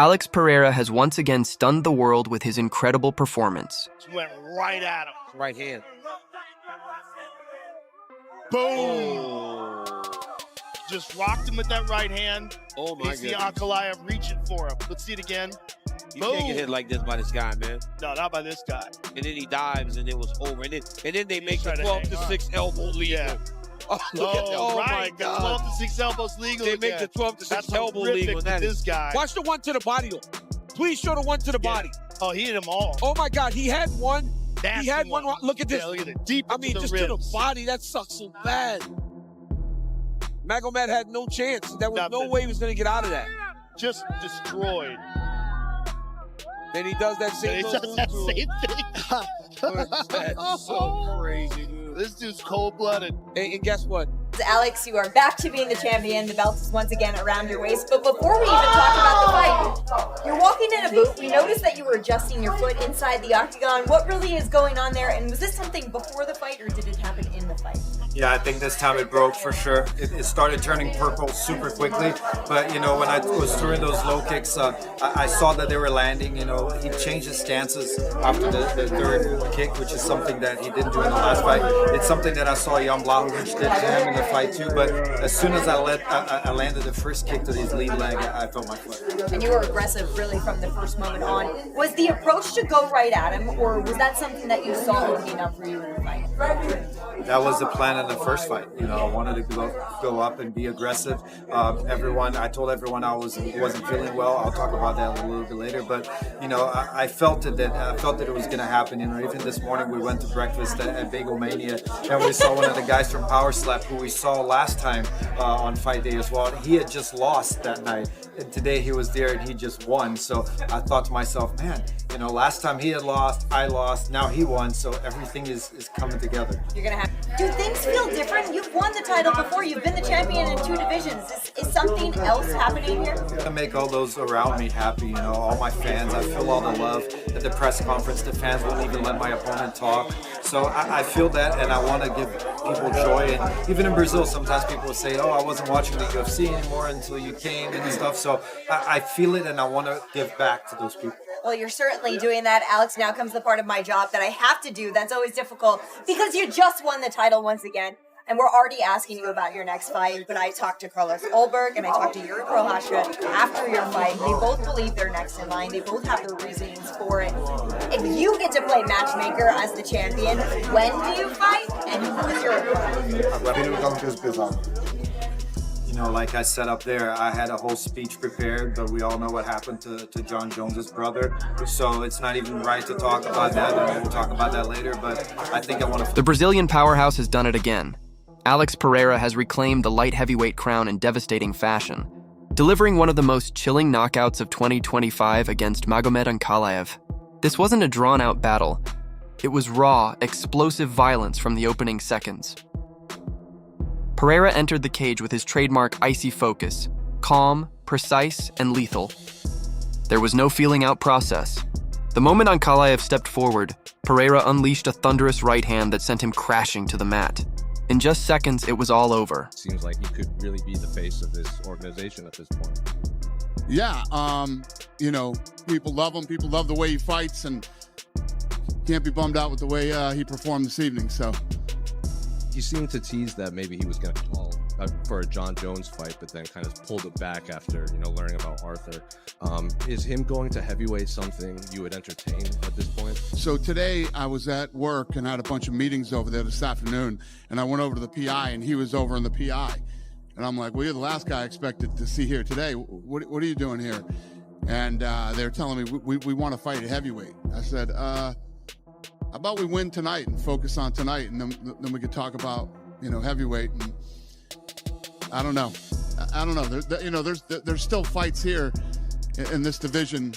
Alex Pereira has once again stunned the world with his incredible performance. Just went right at him. Right hand. Boom! Just rocked him with that right hand. Oh my goodness. God. Ankalaev reaching for him. Let's see it again. You can't get hit like this by this guy, man. No, not by this guy. And then he dives, and it was over. And then they make the tried to 12-6 elbow legal. Yeah. Oh, look at that. Oh right. my God. 12-6 elbows legal. They again. make the 12-6 That's elbow horrific legal. with That this is. guy. Watch the one to the body. Please show the one to the body. Oh, he hit them all. Oh my God, he had one. Nasty He had one. Look at this. Yeah, look at it. Deep I into mean, the just ribs. to the body. That sucks so bad. Magomed had no chance. There was no way he was going to get out of that. Just destroyed. Then he does that same He does that same thing. That's so crazy, dude. This dude's cold-blooded. And guess what? Alex, you are back to being the champion. The belt is once again around your waist. But before we even talk about the fight, you're walking in a boot. We noticed that you were adjusting your foot inside the octagon. What really is going on there? And was this something before the fight, or did it happen in the fight? Yeah, I think this time it broke for sure. It started turning purple super quickly, but you know, when I was throwing those low kicks, I saw that they were landing. You know, he changed his stances after the third kick, which is something that he didn't do in the last fight. It's something that I saw Jan Blachowicz did to him in the fight too. But as soon as I landed the first kick to his lead leg, I felt my foot. And you were aggressive really from the first moment on. Was the approach to go right at him, or was that something that you saw opening up for you in the fight? That was the plan in the first fight. You know, I wanted to go up and be aggressive. I told everyone I wasn't feeling well. I'll talk about that a little bit later. But you know, I felt that it was going to happen. You know, even this morning we went to breakfast at Bagel Mania, and we saw one of the guys from Power Slap who we saw last time on fight day as well. He had just lost that night, and today he was there and he just won. So I thought to myself, man, you know, last time he had lost, I lost, now he won. So everything is coming together. You're gonna have. Do things feel different? You've won the title before. You've been the champion in 2 divisions. Is something else happening here? To make all those around me happy, you know, all my fans. I feel all the love. At the press conference, the fans won't even let my opponent talk. So I feel that, and I want to give people joy. And even in Brazil, sometimes people will say, "Oh, I wasn't watching the UFC anymore until you came," and stuff. So I feel it, and I want to give back to those people. Well, you're certainly doing that, Alex. Now comes the part of my job that I have to do. That's always difficult because you just won the title once again. And we're already asking you about your next fight. But I talked to Carlos Ulberg and I talked to Yuri Prochazka after your fight. They both believe they're next in line. They both have their reasonings for it. If you get to play matchmaker as the champion, when do you fight? And who is your opponent? You know, like I said up there, I had a whole speech prepared, but we all know what happened to Jon Jones's brother. So it's not even right to talk about that, and we'll talk about that later, but I think I want to... The Brazilian powerhouse has done it again. Alex Pereira has reclaimed the light heavyweight crown in devastating fashion, delivering one of the most chilling knockouts of 2025 against Magomed Ankalaev. This wasn't a drawn-out battle. It was raw, explosive violence from the opening seconds. Pereira entered the cage with his trademark icy focus, calm, precise, and lethal. There was no feeling-out process. The moment Ankalaev stepped forward, Pereira unleashed a thunderous right hand that sent him crashing to the mat. In just seconds, it was all over. Seems like he could really be the face of this organization at this point. Yeah, you know, people love him. People love the way he fights, and can't be bummed out with the way he performed this evening, so... He seemed to tease that maybe he was going to call for a Jon Jones fight, but then kind of pulled it back after, you know, learning about Arthur. Is him going to heavyweight something you would entertain at this point? So today I was at work and had a bunch of meetings over there this afternoon, and I went over to the PI, and he was over in the PI. And I'm like, well, you're the last guy I expected to see here today. What are you doing here? And they're telling me, we want to fight at heavyweight. I said, how about we win tonight and focus on tonight, and then we could talk about, you know, heavyweight. And I don't know. You know, there's still fights here in this division,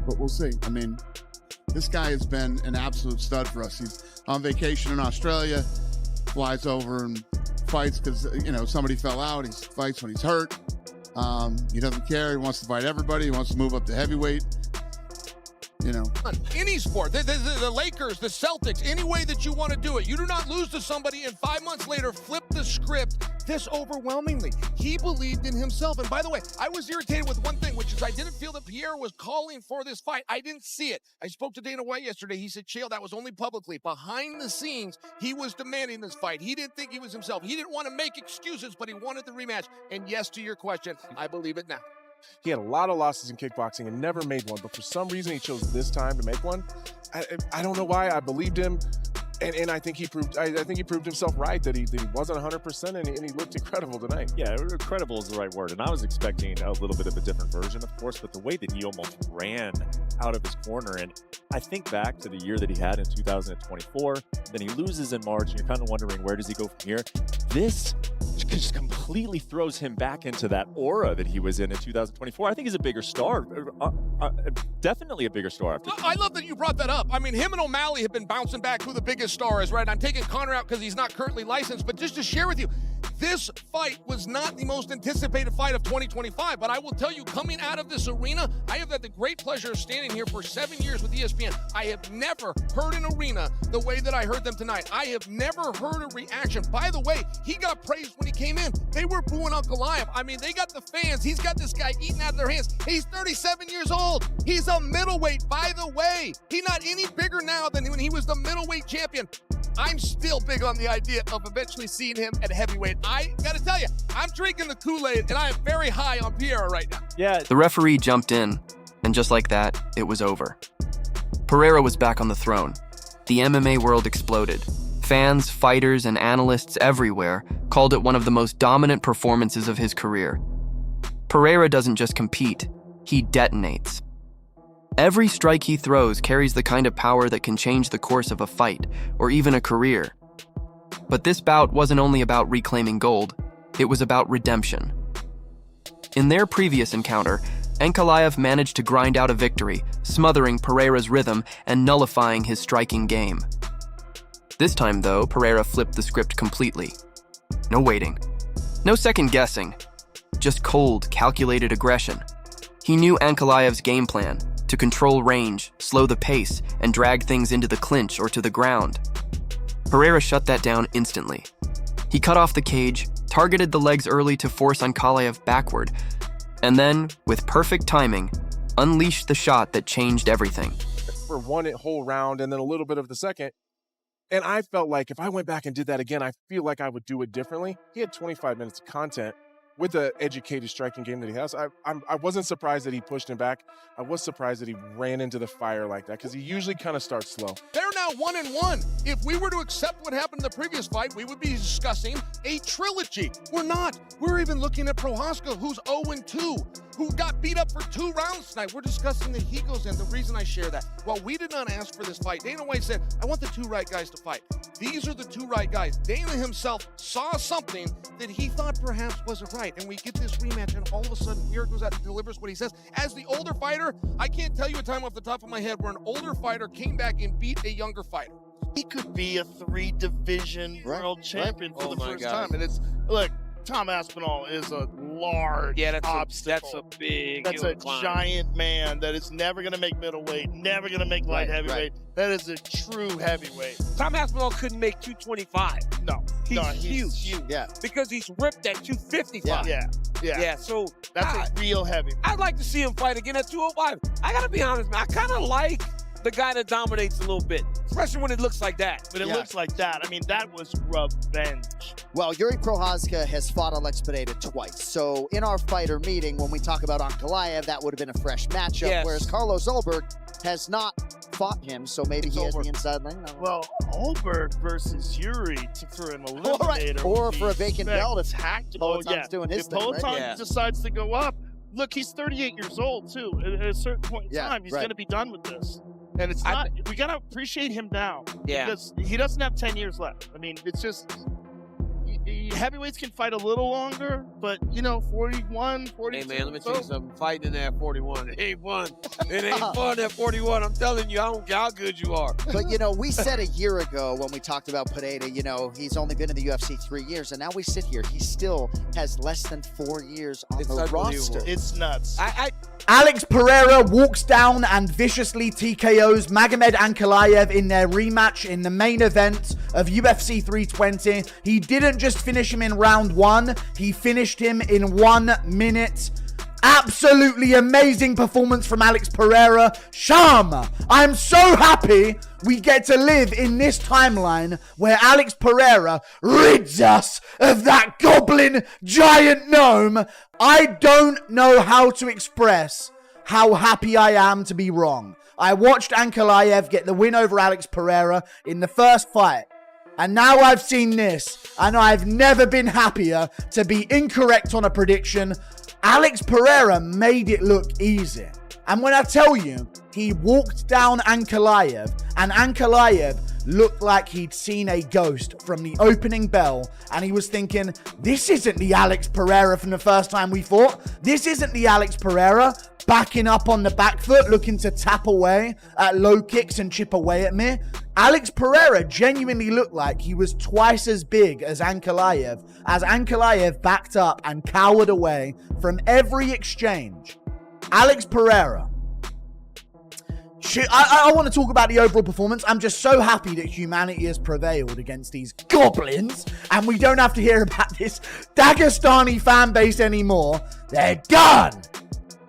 but we'll see. I mean, this guy has been an absolute stud for us. He's on vacation in Australia, flies over and fights because, you know, somebody fell out. He fights when he's hurt. He doesn't care. He wants to fight everybody. He wants to move up to heavyweight. You know, any sport, the Lakers, the Celtics, any way that you want to do it. You do not lose to somebody and 5 months later flip the script this overwhelmingly. He believed in himself. And by the way, I was irritated with one thing, which is I didn't feel that Pereira was calling for this fight. I didn't see it. I spoke to Dana White yesterday. He said, Chael, that was only publicly. Behind the scenes, he was demanding this fight. He didn't think he was himself. He didn't want to make excuses, but he wanted the rematch. And yes, to your question, I believe it now. He had a lot of losses in kickboxing and never made one, but for some reason he chose this time to make one. I don't know why. I believed him, and I think he proved. I think he proved himself right that he wasn't 100%, and he looked incredible tonight. Yeah, incredible is the right word. And I was expecting a little bit of a different version, of course, but the way that he almost ran out of his corner, and I think back to the year that he had in 2024, then he loses in March, and you're kind of wondering, where does he go from here? This just completely throws him back into that aura that he was in 2024. I think he's a bigger star. Definitely a bigger star. I love that you brought that up. I mean, him and O'Malley have been bouncing back who the biggest star is, right? I'm taking Conor out because he's not currently licensed, but just to share with you, this fight was not the most anticipated fight of 2025, but I will tell you, coming out of this arena, I have had the great pleasure of standing here for 7 years with ESPN. I have never heard an arena the way that I heard them tonight. I have never heard a reaction. By the way, he got praised when he came in. They were booing Ankalaev. I mean, they got the fans. He's got this guy eating out of their hands. He's 37 years old. He's a middleweight, by the way. He's not any bigger now than when he was the middleweight champion. I'm still big on the idea of eventually seeing him at heavyweight. I gotta tell you, I'm drinking the Kool-Aid, and I am very high on Pereira right now. Yeah. The referee jumped in, and just like that, it was over. Pereira was back on the throne. The MMA world exploded. Fans, fighters, and analysts everywhere called it one of the most dominant performances of his career. Pereira doesn't just compete, he detonates. Every strike he throws carries the kind of power that can change the course of a fight, or even a career. But this bout wasn't only about reclaiming gold, it was about redemption. In their previous encounter, Ankalaev managed to grind out a victory, smothering Pereira's rhythm and nullifying his striking game. This time, though, Pereira flipped the script completely. No waiting. No second guessing. Just cold, calculated aggression. He knew Ankalaev's game plan, to control range, slow the pace, and drag things into the clinch or to the ground. Pereira shut that down instantly. He cut off the cage, targeted the legs early to force Ankalaev backward, and then, with perfect timing, unleashed the shot that changed everything. For one whole round and then a little bit of the second. And I felt like if I went back and did that again, I feel like I would do it differently. He had 25 minutes of content with the educated striking game that he has. I wasn't surprised that he pushed him back. I was surprised that he ran into the fire like that because he usually kind of starts slow. They're now 1-1. If we were to accept what happened in the previous fight, we would be discussing a trilogy. We're not. We're even looking at Prohaska, who's 0-2, who got beat up for 2 rounds tonight. We're discussing the he goes in. The reason I share that, while we did not ask for this fight, Dana White said, I want the 2 right guys to fight. These are the 2 right guys. Dana himself saw something that he thought perhaps wasn't right. And we get this rematch, and all of a sudden, Pereira goes out and delivers what he says. As the older fighter, I can't tell you a time off the top of my head where an older fighter came back and beat a younger fighter. He could be a 3-division world champion for the first God. time. And it's, look, Tom Aspinall is a large obstacle. That's a big giant man that is never going to make middleweight, never going to make light heavyweight. That is a true heavyweight. Tom Aspinall couldn't make 225. No. He's huge. Yeah. Because he's ripped at 255. Yeah. So that's a real heavyweight. I'd like to see him fight again at 205. I got to be honest, man. I kind of like the guy that dominates a little bit, especially when it looks like that. But it looks like that. I mean, that was revenge. Well, Yuri Prohaska has fought Alex Pereira twice. So in our fighter meeting, when we talk about Ankalaev, that would have been a fresh matchup, whereas Carlos Ulberg has not fought him, so maybe he has the inside lane. Well, Ulberg versus Yuri for an eliminator. Or for a vacant belt if tactical. Peloton's doing his if thing, Peloton right? decides to go up, look, he's 38 years old, too. At a certain point in time, he's going to be done with this. And it's not, we got to appreciate him now. Yeah. Because he doesn't have 10 years left. I mean, it's just, heavyweights can fight a little longer, but, 41, 42. Hey, man, let me tell you something. Fighting in there at 41, it ain't fun. It ain't fun at 41. I'm telling you, I don't care how good you are. But, we said a year ago when we talked about Pereira, he's only been in the UFC 3 years, and now we sit here. He still has less than 4 years on the roster. It's nuts. Alex Pereira walks down and viciously TKOs Magomed Ankalaev in their rematch in the main event of UFC 320. He didn't just finish finish him in round 1. He finished him in 1 minute. Absolutely amazing performance from Alex Pereira. Sham! I'm so happy we get to live in this timeline where Alex Pereira rids us of that goblin giant gnome. I don't know how to express how happy I am to be wrong. I watched Ankalaev get the win over Alex Pereira in the first fight. And now I've seen this, and I've never been happier to be incorrect on a prediction. Alex Pereira made it look easy. And when I tell you, he walked down Ankalaev, and Ankalaev looked like he'd seen a ghost from the opening bell, and he was thinking, this isn't the Alex Pereira from the first time we fought. This isn't the Alex Pereira backing up on the back foot, looking to tap away at low kicks and chip away at me. Alex Pereira genuinely looked like he was twice as big as Ankalaev backed up and cowered away from every exchange. Alex Pereira. I want to talk about the overall performance. I'm just so happy that humanity has prevailed against these goblins, and we don't have to hear about this Dagestani fan base anymore. They're done.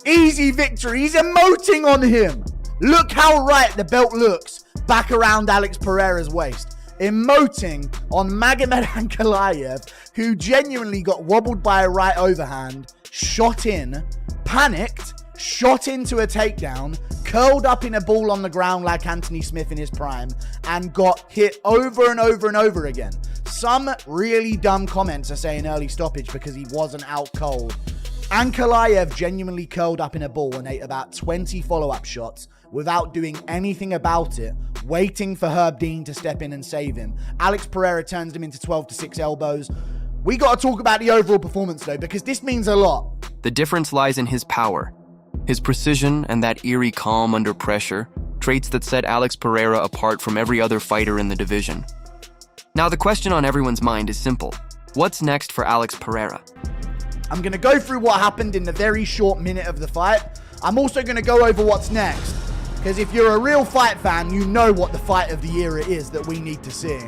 Easy victory. He's emoting on him. Look how right the belt looks back around Alex Pereira's waist. Emoting on Magomed Ankalaev, who genuinely got wobbled by a right overhand, shot in, panicked, shot into a takedown, curled up in a ball on the ground like Anthony Smith in his prime, and got hit over and over and over again. Some really dumb comments are saying early stoppage because he wasn't out cold. Ankalaev genuinely curled up in a ball and ate about 20 follow-up shots without doing anything about it, waiting for Herb Dean to step in and save him. Alex Pereira turns him into 12-6 elbows. We got to talk about the overall performance though, because this means a lot. The difference lies in his power, his precision, and that eerie calm under pressure, traits that set Alex Pereira apart from every other fighter in the division. Now the question on everyone's mind is simple. What's next for Alex Pereira? I'm going to go through what happened in the very short minute of the fight. I'm also going to go over what's next, because if you're a real fight fan, you know what the fight of the era is that we need to see.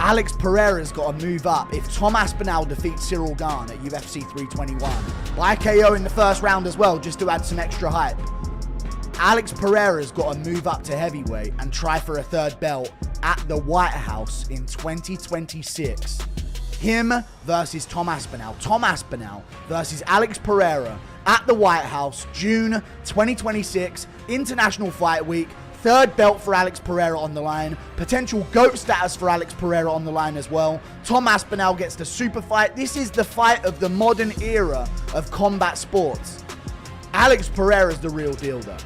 Alex Pereira's got to move up. If Tom Aspinall defeats Cyril Gane at UFC 321, by KO in the first round as well, just to add some extra hype, Alex Pereira's got to move up to heavyweight and try for a third belt at the White House in 2026. Him versus Tom Aspinall. Tom Aspinall versus Alex Pereira at the White House, June 2026, International Fight Week. Third belt for Alex Pereira on the line. Potential GOAT status for Alex Pereira on the line as well. Tom Aspinall gets the super fight. This is the fight of the modern era of combat sports. Alex Pereira's the real deal though.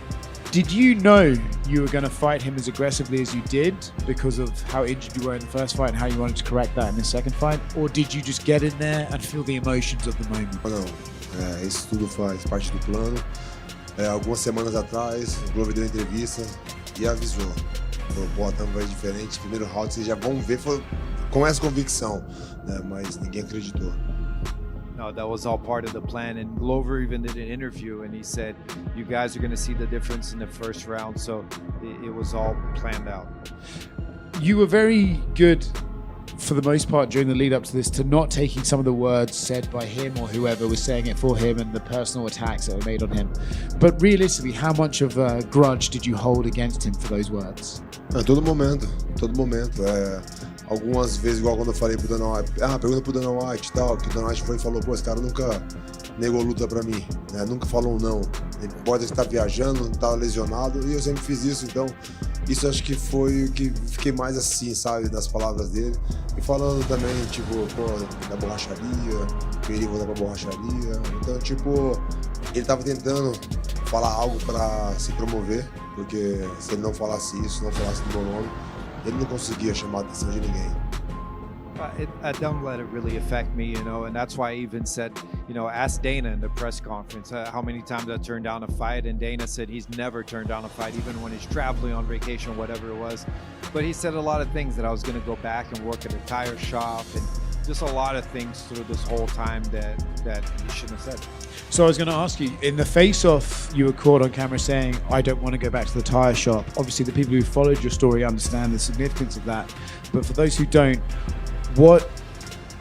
Did you know you were going to fight him as aggressively as you did because of how injured you were in the first fight and how you wanted to correct that in the second fight? Or did you just get in there and feel the emotions of the moment? Não, isso tudo faz parte do plano. Algumas semanas atrás, o Glover deu entrevista e avisou. Falou, pô, vai diferente, primeiro round vocês já vão ver com essa convicção, né? Mas ninguém acreditou. No, that was all part of the plan, and Glover even did an interview and he said you guys are going to see the difference in the first round, so it was all planned out. You were very good for the most part during the lead up to this to not taking some of the words said by him or whoever was saying it for him and the personal attacks that were made on him, but realistically, how much of a grudge did you hold against him for those words? Todo momento. Algumas vezes, igual quando eu falei pro Dana White, pergunta pro Dana White e tal, que o Dana White foi e falou, pô, esse cara nunca negou luta pra mim, né? Nunca falou um não. Ele pode estar viajando, tá lesionado, e eu sempre fiz isso, então isso acho que foi o que fiquei mais assim, sabe, das palavras dele. E falando também, tipo, pô, da borracharia, que ele ia voltar pra borracharia. Então, tipo, ele tava tentando falar algo pra se promover, porque se ele não falasse isso, não falasse do meu nome, ele não conseguia chamar a atenção de ninguém. Don't let it really affect me, and that's why I even said, ask Dana in the press conference how many times I turned down a fight, and Dana said he's never turned down a fight, even when he's traveling on vacation, whatever it was. But he said a lot of things that I was going to go back and work at a tire shop, and just a lot of things through this whole time that he shouldn't have said. So I was going to ask you, in the face-off, you were caught on camera saying, I don't want to go back to the tyre shop. Obviously, the people who followed your story understand the significance of that. But for those who don't, what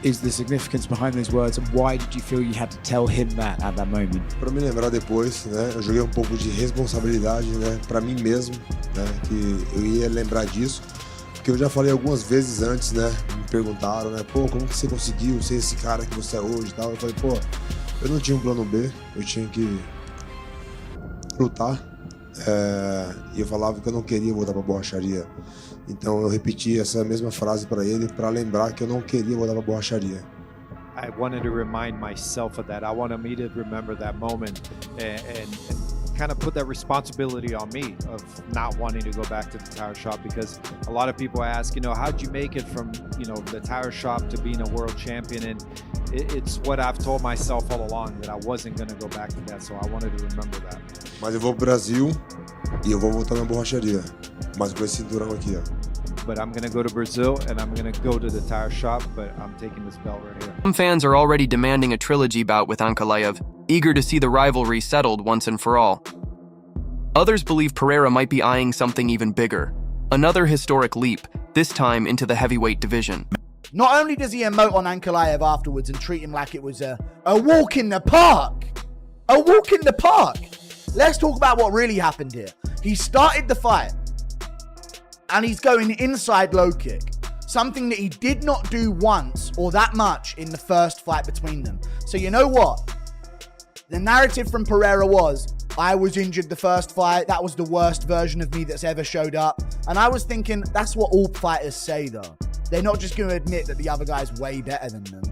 is the significance behind those words, and why did you feel you had to tell him that at that moment? Para me lembrar depois, né? Eu joguei pouco de responsabilidade, né? Para mim mesmo, né? Que eu ia lembrar disso, porque eu já falei algumas vezes antes, né? Me perguntaram, né? Pô, como que você conseguiu ser esse cara que você é hoje e tal? Eu falei, pô, eu não tinha um plano B, eu tinha que lutar. E eu falava que eu não queria voltar para a borracharia. Então eu repeti essa mesma frase para ele para lembrar que eu não queria voltar para a borracharia. I wanted to remind myself of that. I wanted me to remember that moment and kind of put that responsibility on me of not wanting to go back to the tire shop, because a lot of people ask, how'd you make it from, the tire shop to being a world champion? And it's what I've told myself all along, that I wasn't going to go back to that. So I wanted to remember that. Mas eu vou pro Brasil e eu vou voltar na borracharia, mas com esse cinturão aqui, ó. But I'm going to go to Brazil and I'm going to go to the tire shop, but I'm taking this belt right here. Some fans are already demanding a trilogy bout with Ankalaev, eager to see the rivalry settled once and for all. Others believe Pereira might be eyeing something even bigger, another historic leap, this time into the heavyweight division. Not only does he emote on Ankalaev afterwards and treat him like it was a walk in the park. A walk in the park. Let's talk about what really happened here. He started the fight and he's going inside low kick. Something that he did not do once or that much in the first fight between them. So you know what? The narrative from Pereira was, I was injured the first fight. That was the worst version of me that's ever showed up. And I was thinking, that's what all fighters say though. They're not just going to admit that the other guy's way better than them.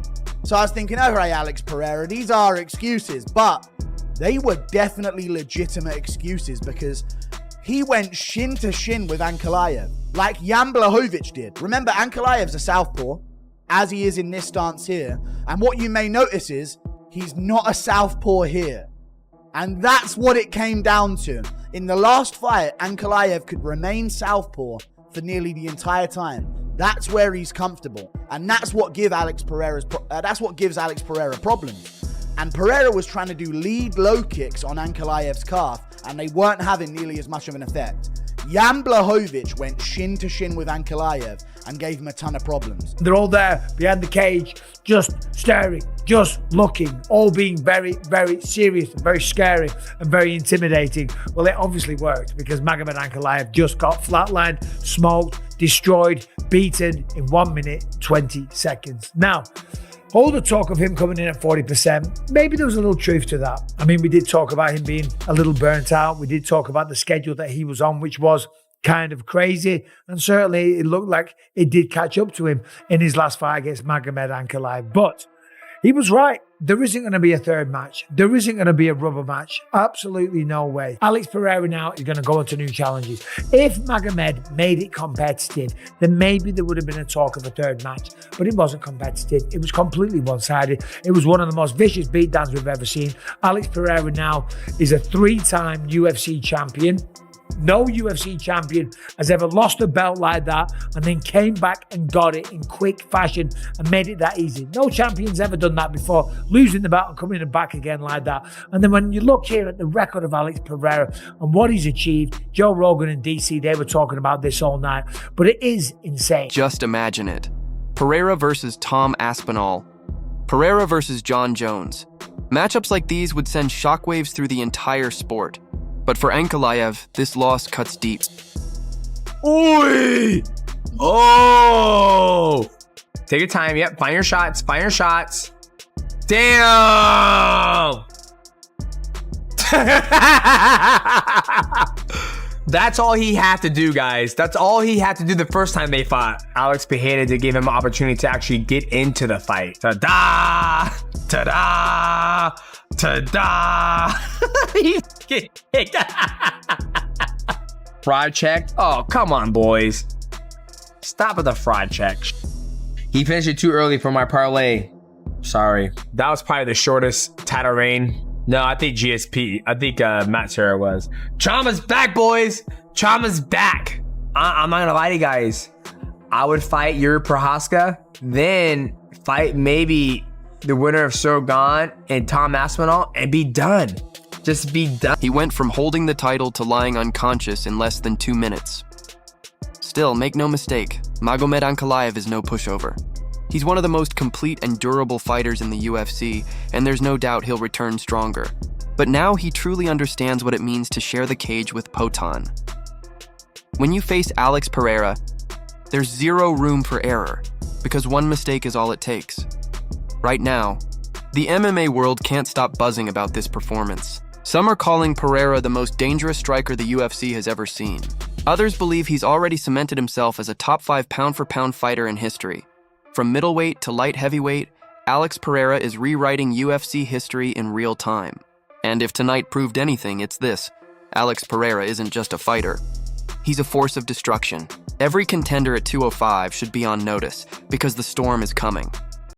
So I was thinking, all right, Alex Pereira, these are excuses, but they were definitely legitimate excuses, because he went shin to shin with Ankalaev, like Jan Blachowicz did. Remember, Ankalaev's a southpaw, as he is in this stance here. And what you may notice is, he's not a southpaw here. And that's what it came down to. In the last fight, Ankalaev could remain southpaw for nearly the entire time. That's where he's comfortable. And that's what gives Alex Pereira problems. And Pereira was trying to do lead low kicks on Ankalaev's calf, and they weren't having nearly as much of an effect. Jan Blachowicz went shin to shin with Ankalaev and gave him a ton of problems. They're all there behind the cage, just staring, just looking, all being very, very serious and very scary and very intimidating. Well, it obviously worked, because Magomed Ankalaev just got flatlined, smoked, destroyed, beaten in 1 minute, 20 seconds. Now, all the talk of him coming in at 40%, maybe there was a little truth to that. I mean, we did talk about him being a little burnt out. We did talk about the schedule that he was on, which was kind of crazy. And certainly it looked like it did catch up to him in his last fight against Magomed Ankalaev. But he was right. There isn't going to be a third match. There isn't going to be a rubber match. Absolutely no way. Alex Pereira now is going to go into new challenges. If Magomed made it competitive, then maybe there would have been a talk of a third match. But it wasn't competitive. It was completely one-sided. It was one of the most vicious beatdowns we've ever seen. Alex Pereira now is a 3-time UFC champion. No UFC champion has ever lost a belt like that and then came back and got it in quick fashion and made it that easy. No champion's ever done that before, losing the belt and coming back again like that. And then when you look here at the record of Alex Pereira and what he's achieved, Joe Rogan and DC, they were talking about this all night, but it is insane. Just imagine it. Pereira versus Tom Aspinall. Pereira versus Jon Jones. Matchups like these would send shockwaves through the entire sport. But for Ankalaev, this loss cuts deep. Oi! Oh! Take your time. Yep, find your shots. Find your shots. Damn! That's all he had to do, guys. That's all he had to do the first time they fought. Alex Pereira to give him an opportunity to actually get into the fight. Ta-da! Ta-da! Ta-da! He's getting kicked. Fraud check? Oh, come on, boys. Stop with the fraud check. He finished it too early for my parlay. Sorry. That was probably the shortest title reign. No, I think GSP. I think Matt Serra was. Chama's back, boys. Chama's back. I'm not gonna lie to you guys. I would fight Yuri Prochazka, then fight maybe the winner of Shogun and Tom Aspinall and be done. Just be done. He went from holding the title to lying unconscious in less than 2 minutes. Still, make no mistake, Magomed Ankalaev is no pushover. He's one of the most complete and durable fighters in the UFC, and there's no doubt he'll return stronger. But now he truly understands what it means to share the cage with Poatan. When you face Alex Pereira, there's zero room for error, because one mistake is all it takes. Right now, the MMA world can't stop buzzing about this performance. Some are calling Pereira the most dangerous striker the UFC has ever seen. Others believe he's already cemented himself as a top 5 pound-for-pound fighter in history. From middleweight to light heavyweight, Alex Pereira is rewriting UFC history in real time. And if tonight proved anything, it's this: Alex Pereira isn't just a fighter. He's a force of destruction. Every contender at 205 should be on notice, because the storm is coming.